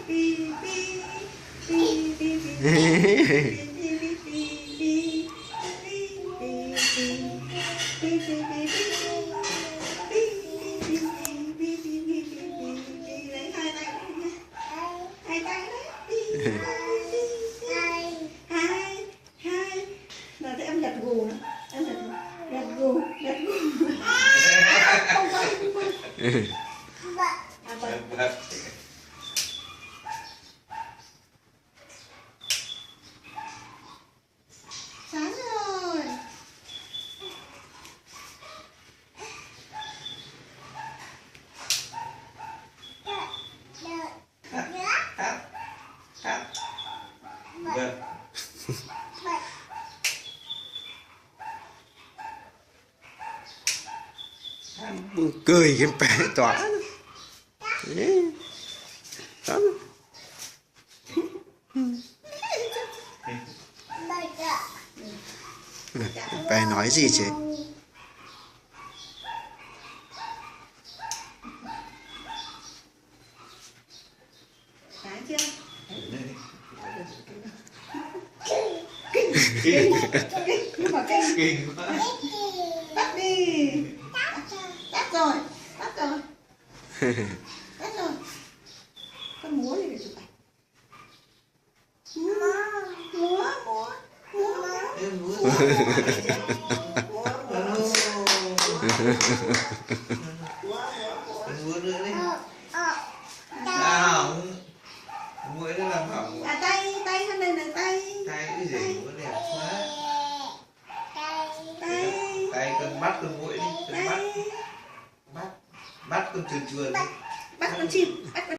Rồi thì em gật gù nữa, em gật gù. Sáng rồi. Cười cái bé tỏa đó. Bé nói gì chứ? Sáng chưa? Nhưng mà kinh quá. tắt đi. Tắt rồi. Tắt rồi. Con múa đi để chụp ảnh. Múa. Em muốn. Muốn nữa đi. Sao? Mũi nó làm hỏng. À tay con này là tay. Tay cái gì cũng đẹp quá. Tay con bắt con mũi đi, con bắt con chuồn chuồn đi. Bắt con chim, bắt con